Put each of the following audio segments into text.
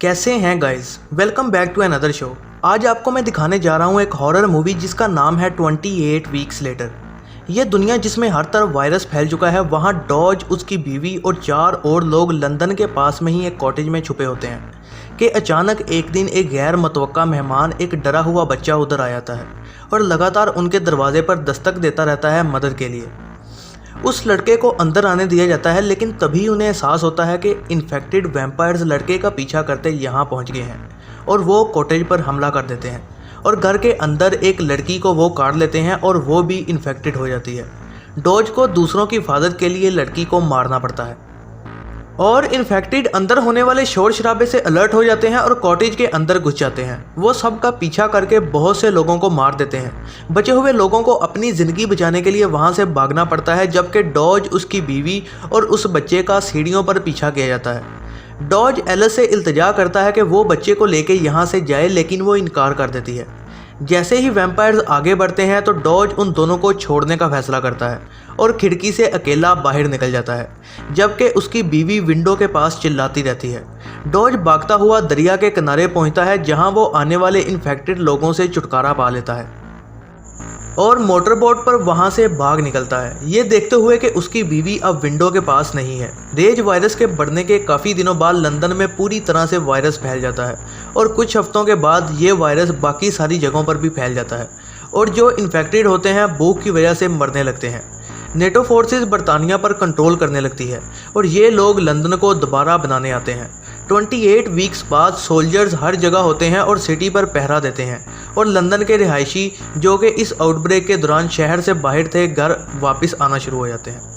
कैसे हैं guys. Welcome back to another show. आज आपको मैं दिखाने जा रहा हूँ एक हॉरर मूवी जिसका नाम है 28 वीक्स लेटर। यह दुनिया जिसमें हर तरफ वायरस फैल चुका है, वहाँ डॉज, उसकी बीवी और 4 और लोग लंदन के पास में ही एक कॉटेज में छुपे होते हैं कि अचानक एक दिन एक गैर मुतवक्का मेहमान, एक डरा हुआ बच्चा उधर आ जाता है और लगातार उनके दरवाजे पर दस्तक देता रहता है मदद के लिए। उस लड़के को अंदर आने दिया जाता है, लेकिन तभी उन्हें एहसास होता है कि इन्फेक्टेड वैम्पायर्स लड़के का पीछा करते यहाँ पहुँच गए हैं और वो कॉटेज पर हमला कर देते हैं और घर के अंदर एक लड़की को वो काट लेते हैं और वो भी इन्फेक्टेड हो जाती है। डॉज को दूसरों की हिफाजत के लिए लड़की को मारना पड़ता है और इन्फेक्टेड अंदर होने वाले शोर शराबे से अलर्ट हो जाते हैं और कॉटेज के अंदर घुस जाते हैं। वो सब का पीछा करके बहुत से लोगों को मार देते हैं। बचे हुए लोगों को अपनी ज़िंदगी बचाने के लिए वहां से भागना पड़ता है, जबकि डॉज, उसकी बीवी और उस बच्चे का सीढ़ियों पर पीछा किया जाता है। डॉज एलिस से इल्तिजा करता है कि वो बच्चे को लेके यहाँ से जाए, लेकिन वो इनकार कर देती है। जैसे ही वैम्पायर्स आगे बढ़ते हैं तो डॉज उन दोनों को छोड़ने का फैसला करता है और खिड़की से अकेला बाहर निकल जाता है, जबकि उसकी बीवी विंडो के पास चिल्लाती रहती है। डॉज भागता हुआ दरिया के किनारे पहुंचता है, जहां वो आने वाले इन्फेक्टेड लोगों से छुटकारा पा लेता है और मोटरबोट पर वहां से भाग निकलता है, ये देखते हुए कि उसकी बीवी अब विंडो के पास नहीं है। रेज वायरस के बढ़ने के काफ़ी दिनों बाद लंदन में पूरी तरह से वायरस फैल जाता है और कुछ हफ्तों के बाद ये वायरस बाकी सारी जगहों पर भी फैल जाता है और जो इन्फेक्टेड होते हैं भूख की वजह से मरने लगते हैं। नेटो फोर्सेस बरतानिया पर कंट्रोल करने लगती है और ये लोग लंदन को दोबारा बनाने आते हैं। 28 वीक्स बाद सोल्जर्स हर जगह होते हैं और सिटी पर पहरा देते हैं और लंदन के रिहायशी जो कि इस आउटब्रेक के दौरान शहर से बाहर थे, घर वापस आना शुरू हो जाते हैं।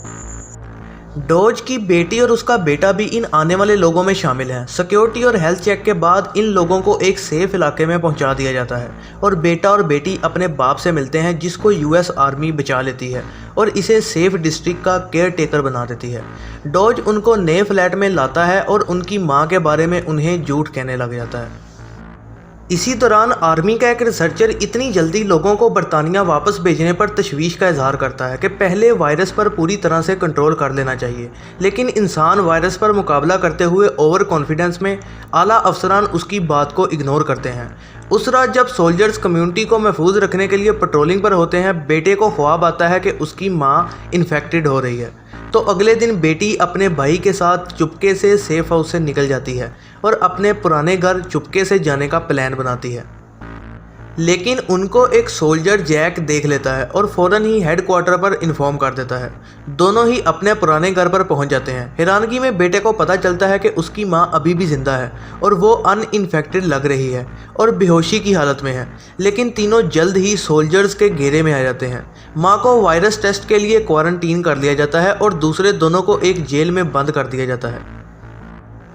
डॉज की बेटी और उसका बेटा भी इन आने वाले लोगों में शामिल हैं। सिक्योरिटी और हेल्थ चेक के बाद इन लोगों को एक सेफ इलाके में पहुंचा दिया जाता है और बेटा और बेटी अपने बाप से मिलते हैं, जिसको यूएस आर्मी बचा लेती है और इसे सेफ डिस्ट्रिक्ट का केयर टेकर बना देती है। डॉज उनको नए फ्लैट में लाता है और उनकी मां के बारे में उन्हें झूठ कहने लग जाता है। इसी दौरान आर्मी का एक रिसर्चर इतनी जल्दी लोगों को बरतानिया वापस भेजने पर तशवीश का इजहार करता है कि पहले वायरस पर पूरी तरह से कंट्रोल कर लेना चाहिए, लेकिन इंसान वायरस पर मुकाबला करते हुए ओवर कॉन्फिडेंस में आला अफसरान उसकी बात को इग्नोर करते हैं। उस रात जब सोल्जर्स कम्युनिटी को महफूज रखने के लिए पेट्रोलिंग पर होते हैं, बेटे को ख्वाब आता है कि उसकी माँ इन्फेक्टेड हो रही है, तो अगले दिन बेटी अपने भाई के साथ चुपके से सेफ हाउस से निकल जाती है और अपने पुराने घर चुपके से जाने का प्लान बनाती है। लेकिन उनको एक सोल्जर जैक देख लेता है और फ़ौरन ही हेडक्वार्टर पर इन्फॉर्म कर देता है। दोनों ही अपने पुराने घर पर पहुंच जाते हैं। हैरानगी में बेटे को पता चलता है कि उसकी मां अभी भी जिंदा है और वो अनइन्फेक्टेड लग रही है और बेहोशी की हालत में है, लेकिन तीनों जल्द ही सोल्जर्स के घेरे में आ जाते हैं। माँ को वायरस टेस्ट के लिए क्वारंटीन कर लिया जाता है और दूसरे दोनों को एक जेल में बंद कर दिया जाता है।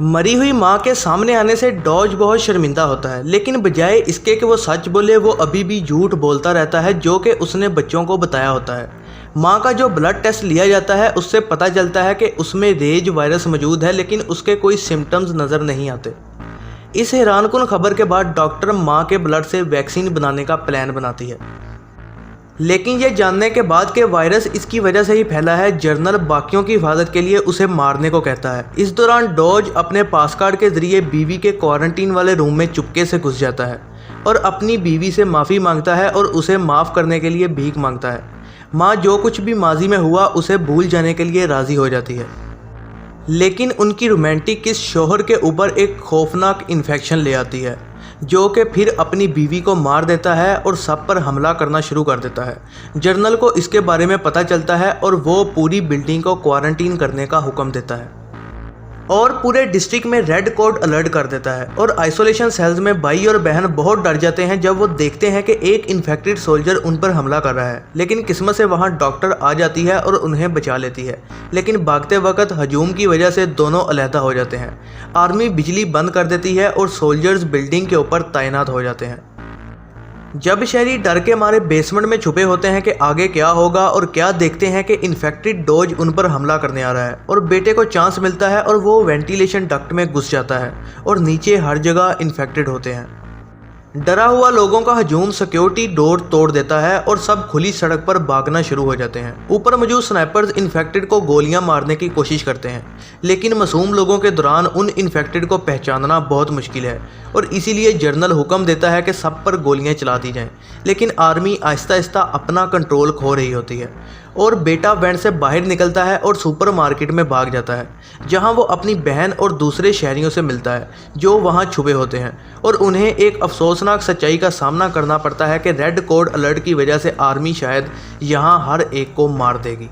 मरी हुई माँ के सामने आने से डॉज बहुत शर्मिंदा होता है, लेकिन बजाय इसके कि वो सच बोले, वो अभी भी झूठ बोलता रहता है जो कि उसने बच्चों को बताया होता है। माँ का जो ब्लड टेस्ट लिया जाता है उससे पता चलता है कि उसमें रेज वायरस मौजूद है, लेकिन उसके कोई सिम्टम्स नज़र नहीं आते। इस हैरानकुन खबर के बाद डॉक्टर माँ के ब्लड से वैक्सीन बनाने का प्लान बनाती है, लेकिन ये जानने के बाद कि वायरस इसकी वजह से ही फैला है, जर्नल बाकियों की हिफाजत के लिए उसे मारने को कहता है। इस दौरान डॉज अपने पास कार्ड के जरिए बीवी के क्वारंटीन वाले रूम में चुपके से घुस जाता है और अपनी बीवी से माफ़ी मांगता है और उसे माफ़ करने के लिए भीख मांगता है। माँ जो कुछ भी माजी में हुआ उसे भूल जाने के लिए राज़ी हो जाती है, लेकिन उनकी रोमांटिक किस शौहर के ऊपर एक खौफनाक इन्फेक्शन ले आती है जो कि फिर अपनी बीवी को मार देता है और सब पर हमला करना शुरू कर देता है। जर्नल को इसके बारे में पता चलता है और वो पूरी बिल्डिंग को क्वारंटीन करने का हुक्म देता है और पूरे डिस्ट्रिक्ट में रेड कोड अलर्ट कर देता है और आइसोलेशन सेल्स में भाई और बहन बहुत डर जाते हैं जब वो देखते हैं कि एक इन्फेक्टेड सोल्जर उन पर हमला कर रहा है। लेकिन किस्मत से वहाँ डॉक्टर आ जाती है और उन्हें बचा लेती है, लेकिन भागते वक्त हजूम की वजह से दोनों अलहदा हो जाते हैं। आर्मी बिजली बंद कर देती है और सोल्जर्स बिल्डिंग के ऊपर तैनात हो जाते हैं। जब शहरी डर के मारे बेसमेंट में छुपे होते हैं कि आगे क्या होगा, और क्या देखते हैं कि इन्फेक्टेड डॉज उन पर हमला करने आ रहा है और बेटे को चांस मिलता है और वो वेंटिलेशन डक्ट में घुस जाता है और नीचे हर जगह इन्फेक्टेड होते हैं। डरा हुआ लोगों का हजूम सिक्योरिटी डोर तोड़ देता है और सब खुली सड़क पर भागना शुरू हो जाते हैं। ऊपर मौजूद स्नाइपर्स इन्फेक्टेड को गोलियां मारने की कोशिश करते हैं, लेकिन मासूम लोगों के दौरान उन इन्फेक्टेड को पहचानना बहुत मुश्किल है और इसीलिए जनरल हुक्म देता है कि सब पर गोलियां चला दी जाएं। लेकिन आर्मी आहिस्ता आहिस्ता अपना कंट्रोल खो रही होती है और बेटा वैन से बाहर निकलता है और सुपरमार्केट में भाग जाता है, जहां वो अपनी बहन और दूसरे शहरियों से मिलता है जो वहां छुपे होते हैं और उन्हें एक अफसोसनाक सच्चाई का सामना करना पड़ता है कि रेड कोड अलर्ट की वजह से आर्मी शायद यहां हर एक को मार देगी।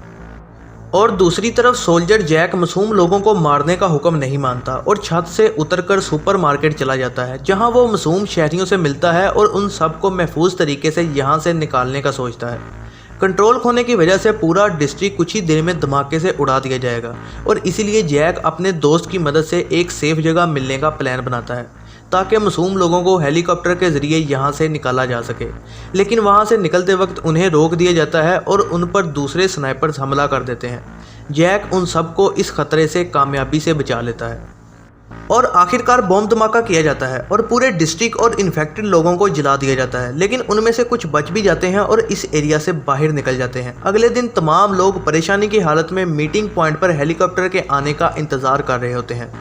और दूसरी तरफ सोल्जर जैक मासूम लोगों को मारने का हुक्म नहीं मानता और छत से उतरकर सुपरमार्केट चला जाता है, जहां वो मासूम शहरियों से मिलता है और उन सबको महफूज तरीके से यहां से निकालने का सोचता है। कंट्रोल खोने की वजह से पूरा डिस्ट्रिक्ट कुछ ही देर में धमाके से उड़ा दिया जाएगा और इसीलिए जैक अपने दोस्त की मदद से एक सेफ जगह मिलने का प्लान बनाता है ताकि मासूम लोगों को हेलीकॉप्टर के ज़रिए यहाँ से निकाला जा सके। लेकिन वहाँ से निकलते वक्त उन्हें रोक दिया जाता है और उन पर दूसरे स्नाइपर्स हमला कर देते हैं। जैक उन सबको इस खतरे से कामयाबी से बचा लेता है और आखिरकार बॉम्ब धमाका किया जाता है और पूरे डिस्ट्रिक्ट और इन्फेक्टेड लोगों को जला दिया जाता है। लेकिन उनमें से कुछ बच भी जाते हैं और इस एरिया से बाहर निकल जाते हैं। अगले दिन तमाम लोग परेशानी की हालत में मीटिंग पॉइंट पर हेलीकॉप्टर के आने का इंतज़ार कर रहे होते हैं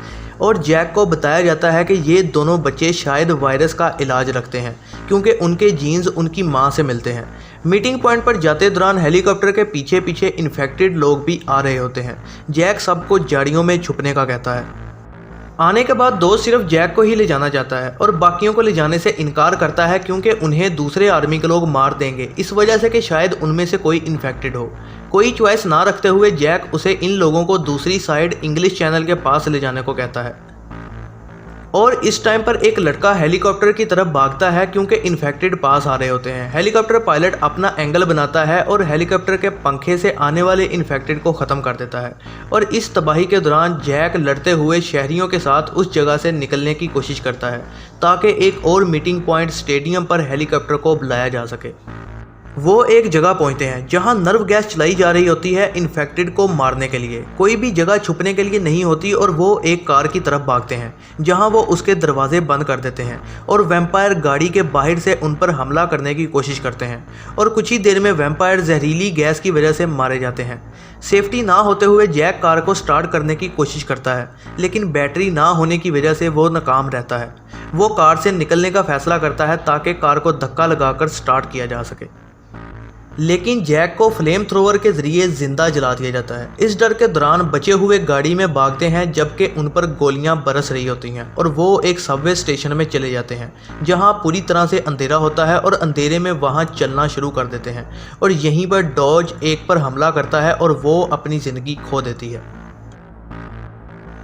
और जैक को बताया जाता है कि ये दोनों बच्चे शायद वायरस का इलाज रखते हैं क्योंकि उनके जीन्स उनकी माँ से मिलते हैं। मीटिंग पॉइंट पर जाते दौरान हेलीकॉप्टर के पीछे पीछे इन्फेक्टेड लोग भी आ रहे होते हैं। जैक सबको झाड़ियों में छुपने का कहता है। आने के बाद दोस्त सिर्फ जैक को ही ले जाना चाहता है और बाकियों को ले जाने से इनकार करता है क्योंकि उन्हें दूसरे आर्मी के लोग मार देंगे, इस वजह से कि शायद उनमें से कोई इन्फेक्टेड हो। कोई चॉइस ना रखते हुए जैक उसे इन लोगों को दूसरी साइड इंग्लिश चैनल के पास ले जाने को कहता है और इस टाइम पर एक लड़का हेलीकॉप्टर की तरफ भागता है क्योंकि इन्फेक्टेड पास आ रहे होते हैं। हेलीकॉप्टर पायलट अपना एंगल बनाता है और हेलीकॉप्टर के पंखे से आने वाले इन्फेक्टेड को ख़त्म कर देता है और इस तबाही के दौरान जैक लड़ते हुए शहरियों के साथ उस जगह से निकलने की कोशिश करता है ताकि एक और मीटिंग पॉइंट स्टेडियम पर हेलीकॉप्टर को बुलाया जा सके। वो एक जगह पहुंचते हैं जहां नर्व गैस चलाई जा रही होती है इन्फेक्टेड को मारने के लिए। कोई भी जगह छुपने के लिए नहीं होती और वो एक कार की तरफ भागते हैं जहां वो उसके दरवाजे बंद कर देते हैं और वैम्पायर गाड़ी के बाहर से उन पर हमला करने की कोशिश करते हैं और कुछ ही देर में वैम्पायर जहरीली गैस की वजह से मारे जाते हैं। सेफ्टी ना होते हुए जैक कार को स्टार्ट करने की कोशिश करता है, लेकिन बैटरी ना होने की वजह से वो नाकाम रहता है। वो कार से निकलने का फैसला करता है ताकि कार को धक्का लगाकर स्टार्ट किया जा सके, लेकिन जैक को फ्लेम थ्रोवर के जरिए जिंदा जला दिया जाता है। इस डर के दौरान बचे हुए गाड़ी में भागते हैं जबकि उन पर गोलियां बरस रही होती हैं और वो एक सबवे स्टेशन में चले जाते हैं जहां पूरी तरह से अंधेरा होता है और अंधेरे में वहां चलना शुरू कर देते हैं और यहीं पर डॉज एक पर हमला करता है और वो अपनी ज़िंदगी खो देती है।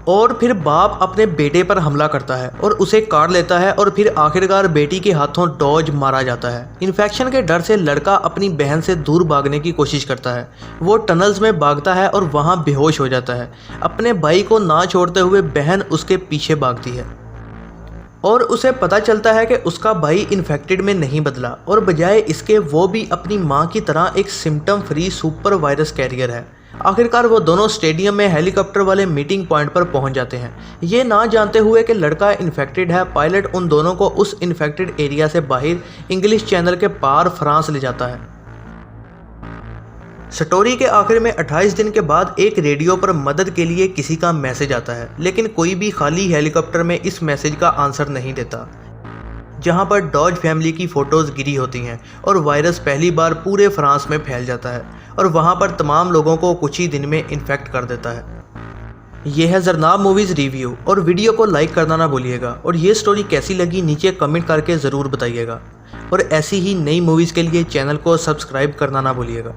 और फिर बाप अपने बेटे पर हमला करता है और उसे काट लेता है और फिर आखिरकार बेटी के हाथों डॉज मारा जाता है। इन्फेक्शन के डर से लड़का अपनी बहन से दूर भागने की कोशिश करता है। वो टनल्स में भागता है और वहाँ बेहोश हो जाता है। अपने भाई को ना छोड़ते हुए बहन उसके पीछे भागती है और उसे पता चलता है कि उसका भाई इन्फेक्टेड में नहीं बदला और बजाय इसके वो भी अपनी माँ की तरह एक symptom free super virus carrier है। आखिरकार वो दोनों स्टेडियम में हेलीकॉप्टर वाले मीटिंग पॉइंट पर पहुंच जाते हैं। ये ना जानते हुए कि लड़का इन्फेक्टेड है, पायलट उन दोनों को उस इन्फेक्टेड एरिया से बाहर इंग्लिश चैनल के पार फ्रांस ले जाता है। स्टोरी के आखिर में 28 दिन के बाद एक रेडियो पर मदद के लिए किसी का मैसेज आता है, लेकिन कोई भी खाली हेलीकॉप्टर में इस मैसेज का आंसर नहीं देता, जहां पर डॉज फैमिली की फ़ोटोज़ गिरी होती हैं और वायरस पहली बार पूरे फ्रांस में फैल जाता है और वहां पर तमाम लोगों को कुछ ही दिन में इन्फेक्ट कर देता है। यह है ज़रनाब मूवीज़ रिव्यू और वीडियो को लाइक करना ना भूलिएगा और ये स्टोरी कैसी लगी नीचे कमेंट करके ज़रूर बताइएगा और ऐसी ही नई मूवीज़ के लिए चैनल को सब्सक्राइब करना ना भूलिएगा।